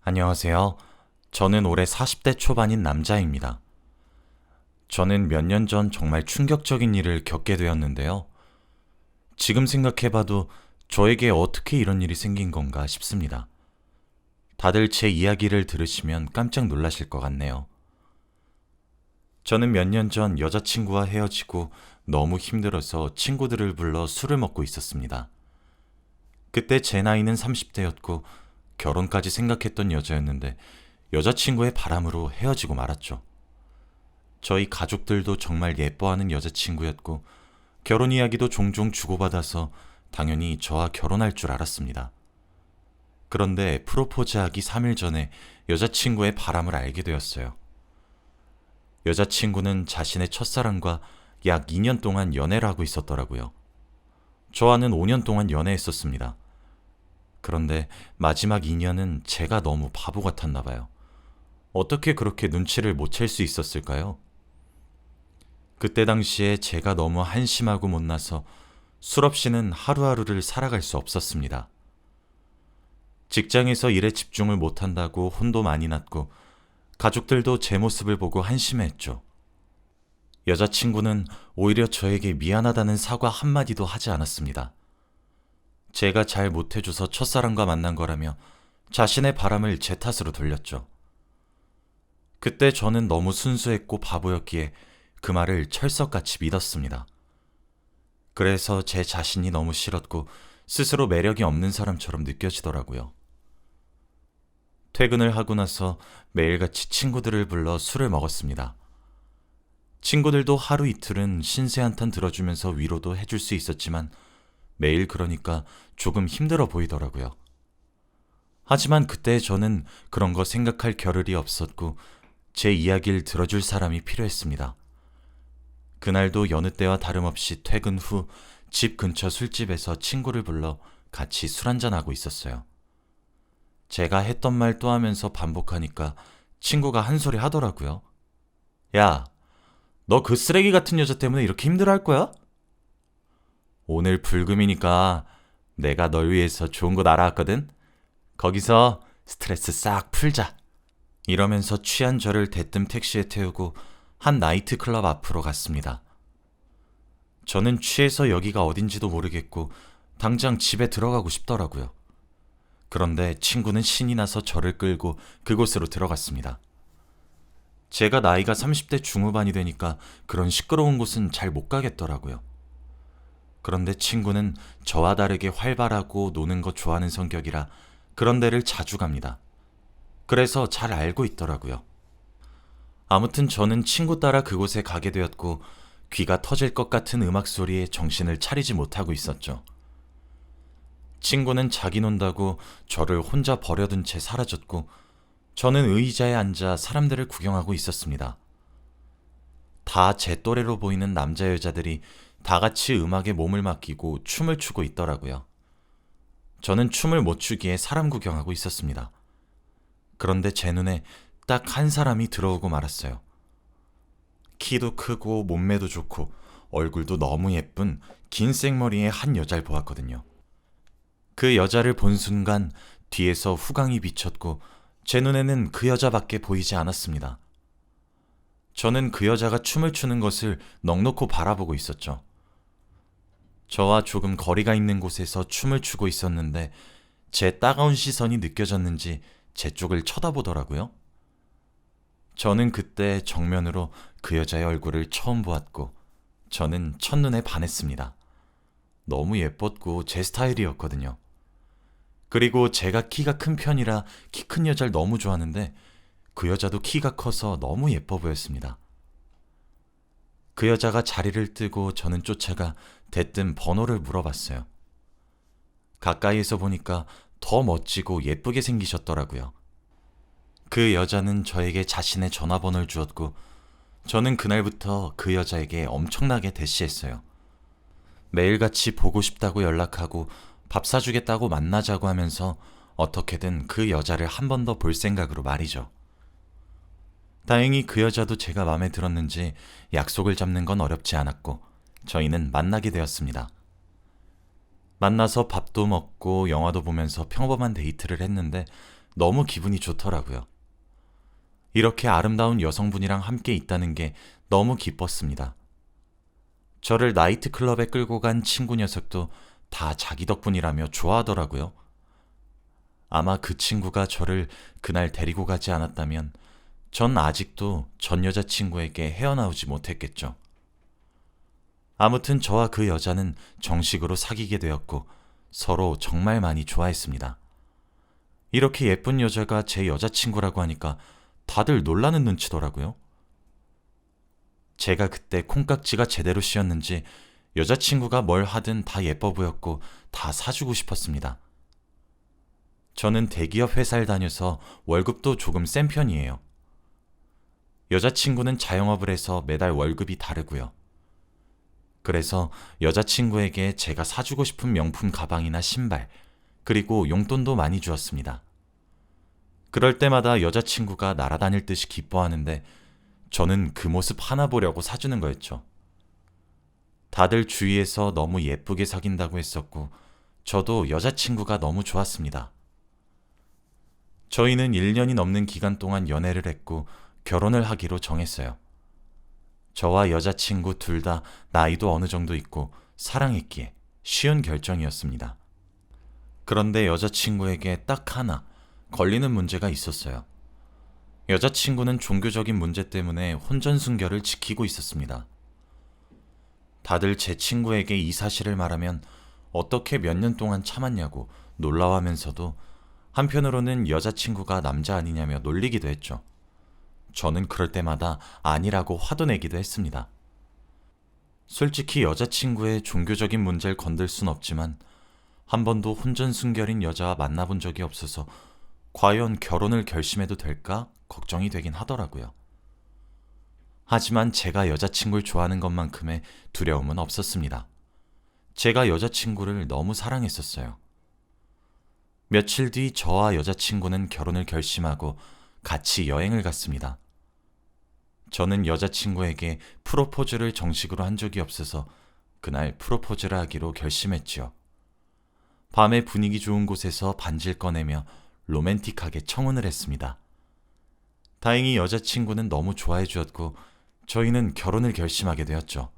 안녕하세요. 저는 올해 40대 초반인 남자입니다. 저는 몇 년 전 정말 충격적인 일을 겪게 되었는데요. 지금 생각해봐도 저에게 어떻게 이런 일이 생긴 건가 싶습니다. 다들 제 이야기를 들으시면 깜짝 놀라실 것 같네요. 저는 몇 년 전 여자친구와 헤어지고 너무 힘들어서 친구들을 불러 술을 먹고 있었습니다. 그때 제 나이는 30대였고 결혼까지 생각했던 여자였는데 여자친구의 바람으로 헤어지고 말았죠. 저희 가족들도 정말 예뻐하는 여자친구였고 결혼 이야기도 종종 주고받아서 당연히 저와 결혼할 줄 알았습니다. 그런데 프로포즈하기 3일 전에 여자친구의 바람을 알게 되었어요. 여자친구는 자신의 첫사랑과 약 2년 동안 연애를 하고 있었더라고요. 저와는 5년 동안 연애했었습니다. 그런데 마지막 2년은 제가 너무 바보 같았나 봐요. 어떻게 그렇게 눈치를 못 챌 수 있었을까요? 그때 당시에 제가 너무 한심하고 못나서 술 없이는 하루하루를 살아갈 수 없었습니다. 직장에서 일에 집중을 못한다고 혼도 많이 났고 가족들도 제 모습을 보고 한심해했죠. 여자친구는 오히려 저에게 미안하다는 사과 한마디도 하지 않았습니다. 제가 잘 못해줘서 첫사랑과 만난 거라며 자신의 바람을 제 탓으로 돌렸죠. 그때 저는 너무 순수했고 바보였기에 그 말을 철석같이 믿었습니다. 그래서 제 자신이 너무 싫었고 스스로 매력이 없는 사람처럼 느껴지더라고요. 퇴근을 하고 나서 매일같이 친구들을 불러 술을 먹었습니다. 친구들도 하루 이틀은 신세 한탄 들어주면서 위로도 해줄 수 있었지만 매일 그러니까 조금 힘들어 보이더라고요. 하지만 그때 저는 그런 거 생각할 겨를이 없었고 제 이야기를 들어줄 사람이 필요했습니다. 그날도 여느 때와 다름없이 퇴근 후 집 근처 술집에서 친구를 불러 같이 술 한잔하고 있었어요. 제가 했던 말 또 하면서 반복하니까 친구가 한 소리 하더라고요. 야, 너 그 쓰레기 같은 여자 때문에 이렇게 힘들어할 거야? 오늘 불금이니까 내가 널 위해서 좋은 곳 알아왔거든? 거기서 스트레스 싹 풀자. 이러면서 취한 저를 대뜸 택시에 태우고 한 나이트클럽 앞으로 갔습니다. 저는 취해서 여기가 어딘지도 모르겠고 당장 집에 들어가고 싶더라고요. 그런데 친구는 신이 나서 저를 끌고 그곳으로 들어갔습니다. 제가 나이가 30대 중후반이 되니까 그런 시끄러운 곳은 잘 못 가겠더라고요. 그런데 친구는 저와 다르게 활발하고 노는 거 좋아하는 성격이라 그런 데를 자주 갑니다. 그래서 잘 알고 있더라고요. 아무튼 저는 친구 따라 그곳에 가게 되었고 귀가 터질 것 같은 음악 소리에 정신을 차리지 못하고 있었죠. 친구는 자기 논다고 저를 혼자 버려둔 채 사라졌고 저는 의자에 앉아 사람들을 구경하고 있었습니다. 다 제 또래로 보이는 남자 여자들이 다 같이 음악에 몸을 맡기고 춤을 추고 있더라고요. 저는 춤을 못 추기에 사람 구경하고 있었습니다. 그런데 제 눈에 딱 한 사람이 들어오고 말았어요. 키도 크고 몸매도 좋고 얼굴도 너무 예쁜 긴 생머리의 한 여자를 보았거든요. 그 여자를 본 순간 뒤에서 후광이 비쳤고 제 눈에는 그 여자밖에 보이지 않았습니다. 저는 그 여자가 춤을 추는 것을 넋놓고 바라보고 있었죠. 저와 조금 거리가 있는 곳에서 춤을 추고 있었는데 제 따가운 시선이 느껴졌는지 제 쪽을 쳐다보더라고요. 저는 그때 정면으로 그 여자의 얼굴을 처음 보았고 저는 첫눈에 반했습니다. 너무 예뻤고 제 스타일이었거든요. 그리고 제가 키가 큰 편이라 키 큰 여자를 너무 좋아하는데 그 여자도 키가 커서 너무 예뻐 보였습니다. 그 여자가 자리를 뜨고 저는 쫓아가 대뜸 번호를 물어봤어요. 가까이에서 보니까 더 멋지고 예쁘게 생기셨더라고요. 그 여자는 저에게 자신의 전화번호를 주었고 저는 그날부터 그 여자에게 엄청나게 대시했어요. 매일같이 보고 싶다고 연락하고 밥 사주겠다고 만나자고 하면서 어떻게든 그 여자를 한 번 더 볼 생각으로 말이죠. 다행히 그 여자도 제가 마음에 들었는지 약속을 잡는 건 어렵지 않았고 저희는 만나게 되었습니다. 만나서 밥도 먹고 영화도 보면서 평범한 데이트를 했는데 너무 기분이 좋더라고요. 이렇게 아름다운 여성분이랑 함께 있다는 게 너무 기뻤습니다. 저를 나이트클럽에 끌고 간 친구 녀석도 다 자기 덕분이라며 좋아하더라고요. 아마 그 친구가 저를 그날 데리고 가지 않았다면 전 아직도 전 여자친구에게 헤어나오지 못했겠죠. 아무튼 저와 그 여자는 정식으로 사귀게 되었고 서로 정말 많이 좋아했습니다. 이렇게 예쁜 여자가 제 여자친구라고 하니까 다들 놀라는 눈치더라고요. 제가 그때 콩깍지가 제대로 씌었는지 여자친구가 뭘 하든 다 예뻐 보였고 다 사주고 싶었습니다. 저는 대기업 회사를 다녀서 월급도 조금 센 편이에요. 여자친구는 자영업을 해서 매달 월급이 다르고요. 그래서 여자친구에게 제가 사주고 싶은 명품 가방이나 신발, 그리고 용돈도 많이 주었습니다. 그럴 때마다 여자친구가 날아다닐 듯이 기뻐하는데 저는 그 모습 하나 보려고 사주는 거였죠. 다들 주위에서 너무 예쁘게 사귄다고 했었고 저도 여자친구가 너무 좋았습니다. 저희는 1년이 넘는 기간 동안 연애를 했고 결혼을 하기로 정했어요. 저와 여자친구 둘 다 나이도 어느 정도 있고 사랑했기에 쉬운 결정이었습니다. 그런데 여자친구에게 딱 하나 걸리는 문제가 있었어요. 여자친구는 종교적인 문제 때문에 혼전순결을 지키고 있었습니다. 다들 제 친구에게 이 사실을 말하면 어떻게 몇 년 동안 참았냐고 놀라워하면서도 한편으로는 여자친구가 남자 아니냐며 놀리기도 했죠. 저는 그럴 때마다 아니라고 화도 내기도 했습니다. 솔직히 여자친구의 종교적인 문제를 건들 순 없지만 한 번도 혼전순결인 여자와 만나본 적이 없어서 과연 결혼을 결심해도 될까 걱정이 되긴 하더라고요. 하지만 제가 여자친구를 좋아하는 것만큼의 두려움은 없었습니다. 제가 여자친구를 너무 사랑했었어요. 며칠 뒤 저와 여자친구는 결혼을 결심하고 같이 여행을 갔습니다. 저는 여자친구에게 프로포즈를 정식으로 한 적이 없어서 그날 프로포즈를 하기로 결심했지요. 밤에 분위기 좋은 곳에서 반지를 꺼내며 로맨틱하게 청혼을 했습니다. 다행히 여자친구는 너무 좋아해 주었고 저희는 결혼을 결심하게 되었죠.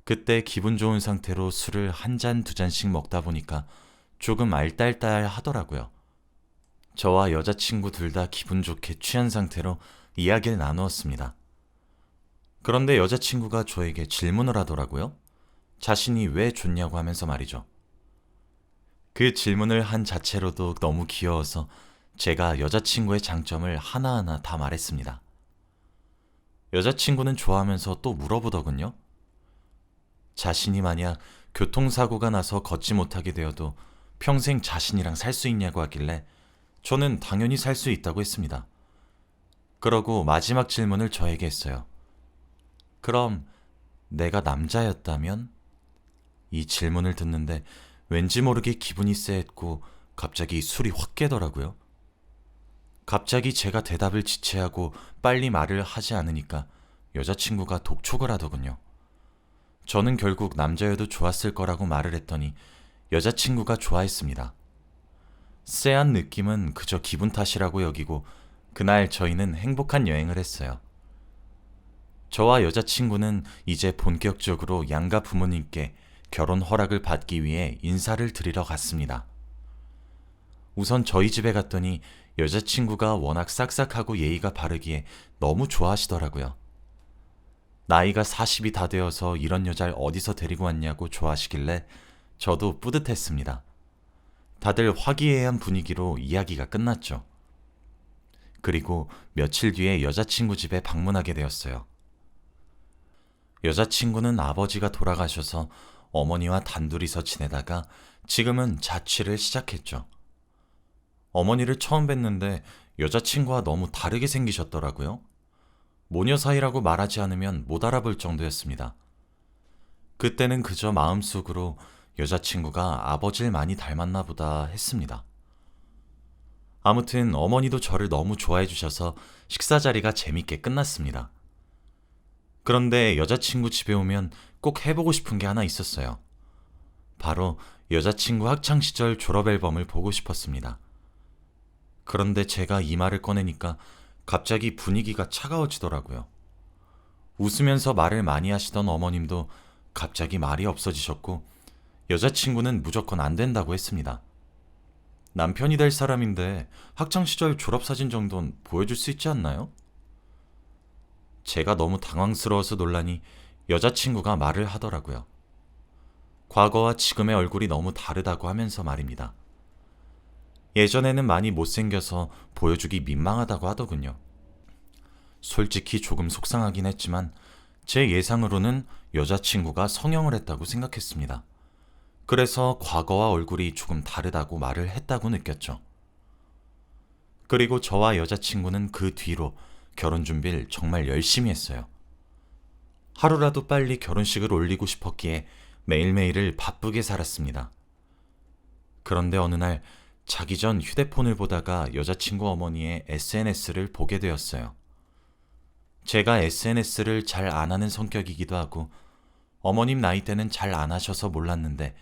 그때 기분 좋은 상태로 술을 한 잔, 두 잔씩 먹다 보니까 조금 알딸딸 하더라고요. 저와 여자친구 둘 다 기분 좋게 취한 상태로 이야기를 나누었습니다. 그런데 여자친구가 저에게 질문을 하더라고요. 자신이 왜 좋냐고 하면서 말이죠. 그 질문을 한 자체로도 너무 귀여워서 제가 여자친구의 장점을 하나하나 다 말했습니다. 여자친구는 좋아하면서 또 물어보더군요. 자신이 만약 교통사고가 나서 걷지 못하게 되어도 평생 자신이랑 살 수 있냐고 하길래 저는 당연히 살 수 있다고 했습니다. 그러고 마지막 질문을 저에게 했어요. 그럼 내가 남자였다면? 이 질문을 듣는데 왠지 모르게 기분이 쎄했고 갑자기 술이 확 깨더라고요. 갑자기 제가 대답을 지체하고 빨리 말을 하지 않으니까 여자친구가 독촉을 하더군요. 저는 결국 남자여도 좋았을 거라고 말을 했더니 여자친구가 좋아했습니다. 쎄한 느낌은 그저 기분 탓이라고 여기고 그날 저희는 행복한 여행을 했어요. 저와 여자친구는 이제 본격적으로 양가 부모님께 결혼 허락을 받기 위해 인사를 드리러 갔습니다. 우선 저희 집에 갔더니 여자친구가 워낙 싹싹하고 예의가 바르기에 너무 좋아하시더라고요. 나이가 40이 다 되어서 이런 여자를 어디서 데리고 왔냐고 좋아하시길래 저도 뿌듯했습니다. 다들 화기애애한 분위기로 이야기가 끝났죠. 그리고 며칠 뒤에 여자친구 집에 방문하게 되었어요. 여자친구는 아버지가 돌아가셔서 어머니와 단둘이서 지내다가 지금은 자취를 시작했죠. 어머니를 처음 뵀는데 여자친구와 너무 다르게 생기셨더라고요. 모녀 사이라고 말하지 않으면 못 알아볼 정도였습니다. 그때는 그저 마음속으로 여자친구가 아버지를 많이 닮았나 보다 했습니다. 아무튼 어머니도 저를 너무 좋아해 주셔서 식사 자리가 재밌게 끝났습니다. 그런데 여자친구 집에 오면 꼭 해보고 싶은 게 하나 있었어요. 바로 여자친구 학창시절 졸업 앨범을 보고 싶었습니다. 그런데 제가 이 말을 꺼내니까 갑자기 분위기가 차가워지더라고요. 웃으면서 말을 많이 하시던 어머님도 갑자기 말이 없어지셨고 여자친구는 무조건 안 된다고 했습니다. 남편이 될 사람인데 학창시절 졸업사진 정도는 보여줄 수 있지 않나요? 제가 너무 당황스러워서 놀라니 여자친구가 말을 하더라고요. 과거와 지금의 얼굴이 너무 다르다고 하면서 말입니다. 예전에는 많이 못생겨서 보여주기 민망하다고 하더군요. 솔직히 조금 속상하긴 했지만 제 예상으로는 여자친구가 성형을 했다고 생각했습니다. 그래서 과거와 얼굴이 조금 다르다고 말을 했다고 느꼈죠. 그리고 저와 여자친구는 그 뒤로 결혼 준비를 정말 열심히 했어요. 하루라도 빨리 결혼식을 올리고 싶었기에 매일매일을 바쁘게 살았습니다. 그런데 어느 날 자기 전 휴대폰을 보다가 여자친구 어머니의 SNS를 보게 되었어요. 제가 SNS를 잘 안 하는 성격이기도 하고 어머님 나이대는 잘 안 하셔서 몰랐는데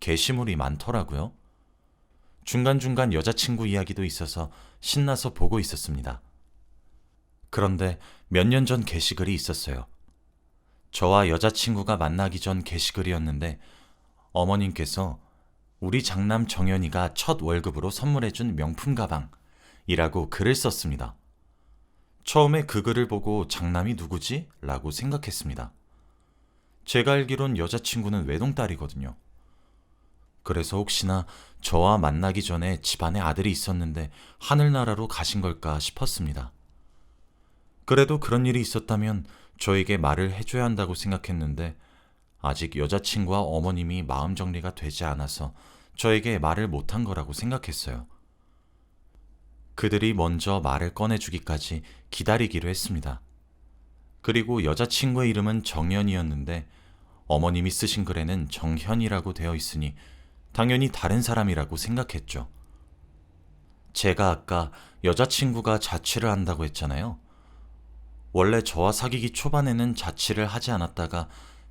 게시물이 많더라고요. 중간중간 여자친구 이야기도 있어서 신나서 보고 있었습니다. 그런데 몇 년 전 게시글이 있었어요. 저와 여자친구가 만나기 전 게시글이었는데 어머님께서 우리 장남 정연이가 첫 월급으로 선물해준 명품 가방이라고 글을 썼습니다. 처음에 그 글을 보고 장남이 누구지? 라고 생각했습니다. 제가 알기론 여자친구는 외동딸이거든요. 그래서 혹시나 저와 만나기 전에 집안에 아들이 있었는데 하늘나라로 가신 걸까 싶었습니다. 그래도 그런 일이 있었다면 저에게 말을 해줘야 한다고 생각했는데 아직 여자친구와 어머님이 마음 정리가 되지 않아서 저에게 말을 못한 거라고 생각했어요. 그들이 먼저 말을 꺼내주기까지 기다리기로 했습니다. 그리고 여자친구의 이름은 정연이었는데 어머님이 쓰신 글에는 정현이라고 되어 있으니 당연히 다른 사람이라고 생각했죠. 제가 아까 여자친구가 자취를 한다고 했잖아요. 원래 저와 사귀기 초반에는 자취를 하지 않았다가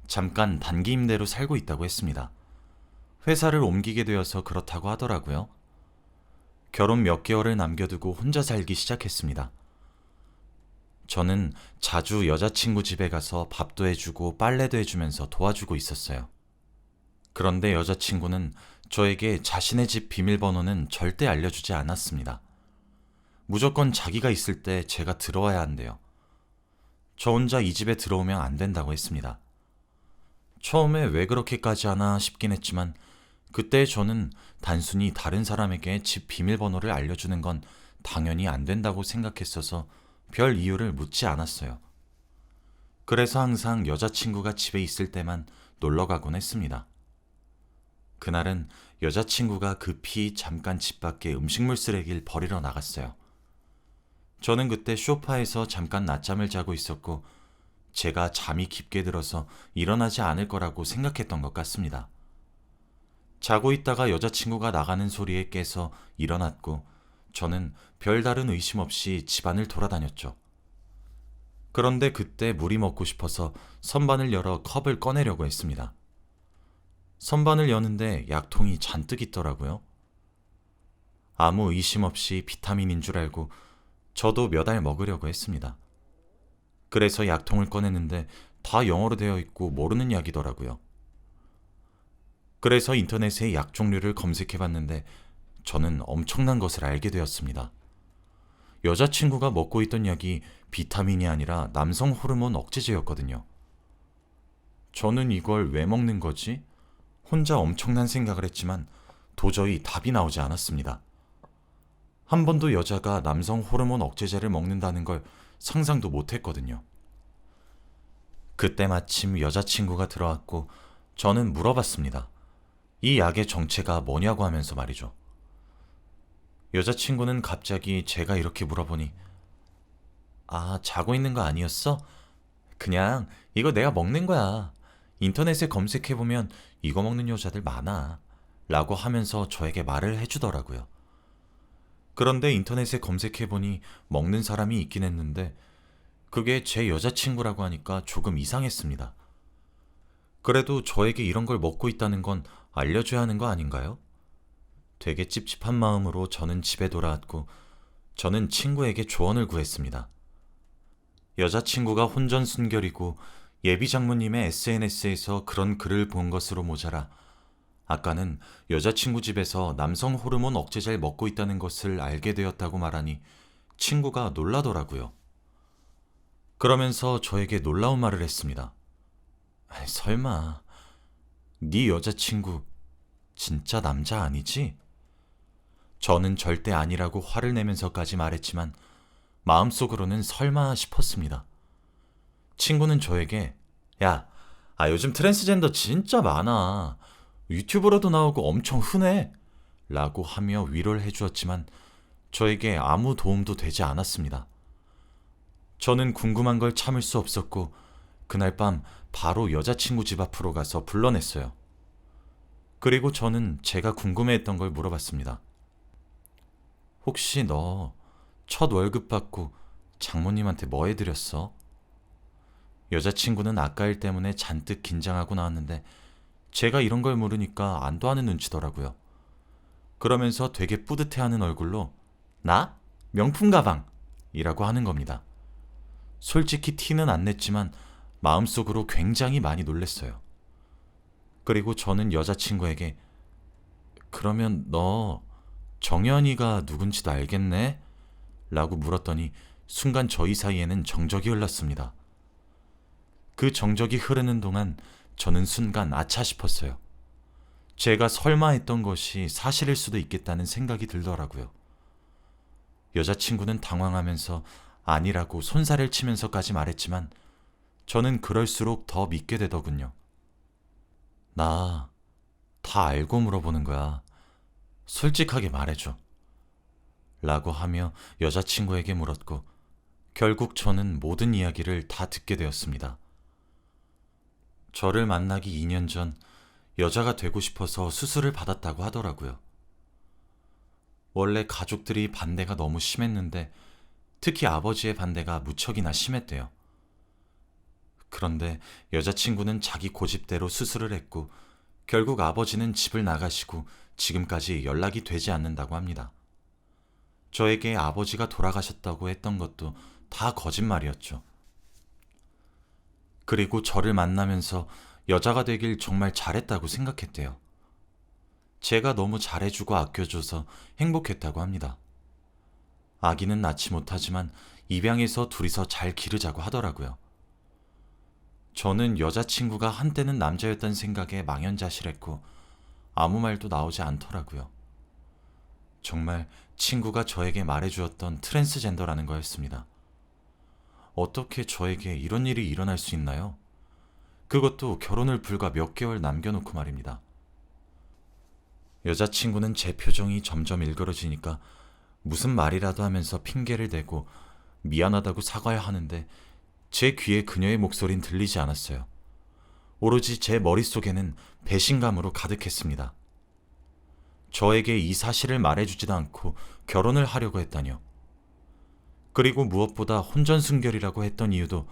잠깐 단기 임대로 살고 있다고 했습니다. 회사를 옮기게 되어서 그렇다고 하더라고요. 결혼 몇 개월을 남겨두고 혼자 살기 시작했습니다. 저는 자주 여자친구 집에 가서 밥도 해주고 빨래도 해주면서 도와주고 있었어요. 그런데 여자친구는 저에게 자신의 집 비밀번호는 절대 알려주지 않았습니다. 무조건 자기가 있을 때 제가 들어와야 한대요. 저 혼자 이 집에 들어오면 안 된다고 했습니다. 처음에 왜 그렇게까지 하나 싶긴 했지만 그때 저는 단순히 다른 사람에게 집 비밀번호를 알려주는 건 당연히 안 된다고 생각했어서 별 이유를 묻지 않았어요. 그래서 항상 여자친구가 집에 있을 때만 놀러 가곤 했습니다. 그날은 여자친구가 급히 잠깐 집 밖에 음식물 쓰레기를 버리러 나갔어요. 저는 그때 소파에서 잠깐 낮잠을 자고 있었고 제가 잠이 깊게 들어서 일어나지 않을 거라고 생각했던 것 같습니다. 자고 있다가 여자친구가 나가는 소리에 깨서 일어났고 저는 별다른 의심 없이 집안을 돌아다녔죠. 그런데 그때 물이 먹고 싶어서 선반을 열어 컵을 꺼내려고 했습니다. 선반을 여는데 약통이 잔뜩 있더라고요. 아무 의심 없이 비타민인 줄 알고 저도 몇 알 먹으려고 했습니다. 그래서 약통을 꺼냈는데 다 영어로 되어 있고 모르는 약이더라고요. 그래서 인터넷에 약 종류를 검색해봤는데 저는 엄청난 것을 알게 되었습니다. 여자친구가 먹고 있던 약이 비타민이 아니라 남성 호르몬 억제제였거든요. 저는 이걸 왜 먹는 거지? 혼자 엄청난 생각을 했지만 도저히 답이 나오지 않았습니다. 한 번도 여자가 남성 호르몬 억제제를 먹는다는 걸 상상도 못했거든요. 그때 마침 여자친구가 들어왔고 저는 물어봤습니다. 이 약의 정체가 뭐냐고 하면서 말이죠. 여자친구는 갑자기 제가 이렇게 물어보니 아, 자고 있는 거 아니었어? 그냥 이거 내가 먹는 거야. 인터넷에 검색해보면 이거 먹는 여자들 많아. 라고 하면서 저에게 말을 해주더라고요. 그런데 인터넷에 검색해보니 먹는 사람이 있긴 했는데 그게 제 여자친구라고 하니까 조금 이상했습니다. 그래도 저에게 이런 걸 먹고 있다는 건 알려줘야 하는 거 아닌가요? 되게 찝찝한 마음으로 저는 집에 돌아왔고 저는 친구에게 조언을 구했습니다. 여자친구가 혼전순결이고 예비 장모님의 SNS에서 그런 글을 본 것으로 모자라 아까는 여자친구 집에서 남성 호르몬 억제제를 먹고 있다는 것을 알게 되었다고 말하니 친구가 놀라더라고요. 그러면서 저에게 놀라운 말을 했습니다. 아이, 설마 네 여자친구 진짜 남자 아니지? 저는 절대 아니라고 화를 내면서까지 말했지만 마음속으로는 설마 싶었습니다. 친구는 저에게 야, 요즘 트랜스젠더 진짜 많아. 유튜브로도 나오고 엄청 흔해. 라고 하며 위로를 해주었지만 저에게 아무 도움도 되지 않았습니다. 저는 궁금한 걸 참을 수 없었고 그날 밤 바로 여자친구 집 앞으로 가서 불러냈어요. 그리고 저는 제가 궁금해했던 걸 물어봤습니다. 혹시 너 첫 월급 받고 장모님한테 뭐 해드렸어? 여자친구는 아까 일 때문에 잔뜩 긴장하고 나왔는데 제가 이런 걸 물으니까 안도 하는 눈치더라고요. 그러면서 되게 뿌듯해하는 얼굴로 나? 명품 가방! 이라고 하는 겁니다. 솔직히 티는 안 냈지만 마음속으로 굉장히 많이 놀랬어요. 그리고 저는 여자친구에게 그러면 너 정연이가 누군지도 알겠네? 라고 물었더니 순간 저희 사이에는 정적이 흘렀습니다. 그 정적이 흐르는 동안 저는 순간 아차 싶었어요. 제가 설마 했던 것이 사실일 수도 있겠다는 생각이 들더라고요. 여자친구는 당황하면서 아니라고 손살을 치면서까지 말했지만 저는 그럴수록 더 믿게 되더군요. 나 다 알고 물어보는 거야. 솔직하게 말해줘. 라고 하며 여자친구에게 물었고 결국 저는 모든 이야기를 다 듣게 되었습니다. 저를 만나기 2년 전 여자가 되고 싶어서 수술을 받았다고 하더라고요. 원래 가족들이 반대가 너무 심했는데 특히 아버지의 반대가 무척이나 심했대요. 그런데 여자친구는 자기 고집대로 수술을 했고 결국 아버지는 집을 나가시고 지금까지 연락이 되지 않는다고 합니다. 저에게 아버지가 돌아가셨다고 했던 것도 다 거짓말이었죠. 그리고 저를 만나면서 여자가 되길 정말 잘했다고 생각했대요. 제가 너무 잘해주고 아껴줘서 행복했다고 합니다. 아기는 낳지 못하지만 입양해서 둘이서 잘 기르자고 하더라고요. 저는 여자친구가 한때는 남자였던 생각에 망연자실했고 아무 말도 나오지 않더라고요. 정말 친구가 저에게 말해주었던 트랜스젠더라는 거였습니다. 어떻게 저에게 이런 일이 일어날 수 있나요? 그것도 결혼을 불과 몇 개월 남겨놓고 말입니다. 여자친구는 제 표정이 점점 일그러지니까 무슨 말이라도 하면서 핑계를 대고 미안하다고 사과해야 하는데 제 귀에 그녀의 목소리는 들리지 않았어요. 오로지 제 머릿속에는 배신감으로 가득했습니다. 저에게 이 사실을 말해주지도 않고 결혼을 하려고 했다뇨. 그리고 무엇보다 혼전순결이라고 했던 이유도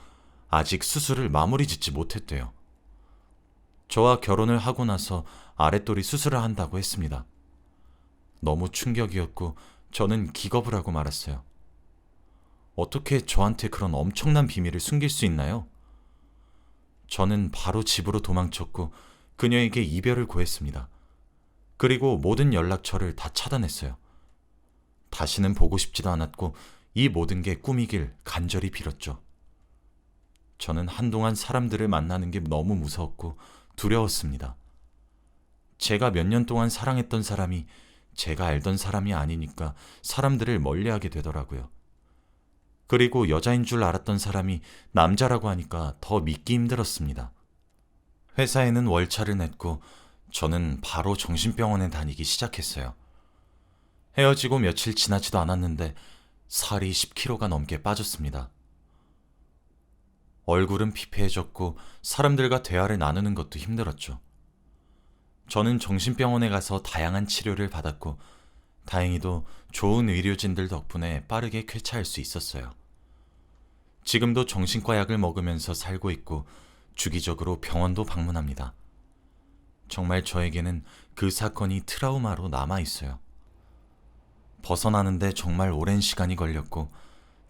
아직 수술을 마무리 짓지 못했대요. 저와 결혼을 하고 나서 아랫돌이 수술을 한다고 했습니다. 너무 충격이었고 저는 기겁을 하고 말았어요. 어떻게 저한테 그런 엄청난 비밀을 숨길 수 있나요? 저는 바로 집으로 도망쳤고 그녀에게 이별을 고했습니다. 그리고 모든 연락처를 다 차단했어요. 다시는 보고 싶지도 않았고 이 모든 게 꿈이길 간절히 빌었죠. 저는 한동안 사람들을 만나는 게 너무 무서웠고 두려웠습니다. 제가 몇 년 동안 사랑했던 사람이 제가 알던 사람이 아니니까 사람들을 멀리하게 되더라고요. 그리고 여자인 줄 알았던 사람이 남자라고 하니까 더 믿기 힘들었습니다. 회사에는 월차를 냈고 저는 바로 정신병원에 다니기 시작했어요. 헤어지고 며칠 지나지도 않았는데 살이 10kg가 넘게 빠졌습니다. 얼굴은 피폐해졌고 사람들과 대화를 나누는 것도 힘들었죠. 저는 정신병원에 가서 다양한 치료를 받았고 다행히도 좋은 의료진들 덕분에 빠르게 쾌차할 수 있었어요. 지금도 정신과 약을 먹으면서 살고 있고 주기적으로 병원도 방문합니다. 정말 저에게는 그 사건이 트라우마로 남아 있어요. 벗어나는데 정말 오랜 시간이 걸렸고,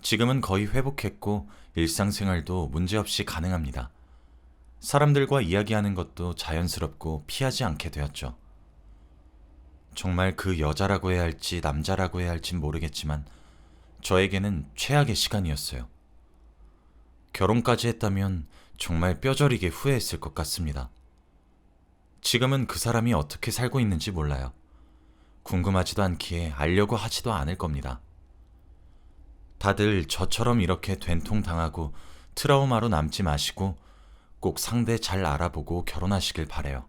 지금은 거의 회복했고 일상생활도 문제없이 가능합니다. 사람들과 이야기하는 것도 자연스럽고 피하지 않게 되었죠. 정말 그 여자라고 해야 할지 남자라고 해야 할진 모르겠지만 저에게는 최악의 시간이었어요. 결혼까지 했다면 정말 뼈저리게 후회했을 것 같습니다. 지금은 그 사람이 어떻게 살고 있는지 몰라요. 궁금하지도 않기에 알려고 하지도 않을 겁니다. 다들 저처럼 이렇게 된통당하고 트라우마로 남지 마시고 꼭 상대 잘 알아보고 결혼하시길 바래요.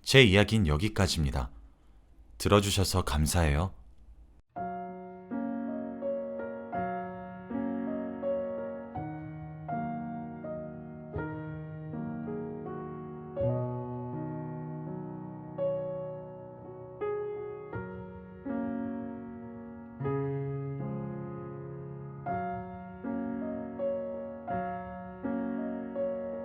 제 이야기는 여기까지입니다. 들어주셔서 감사해요.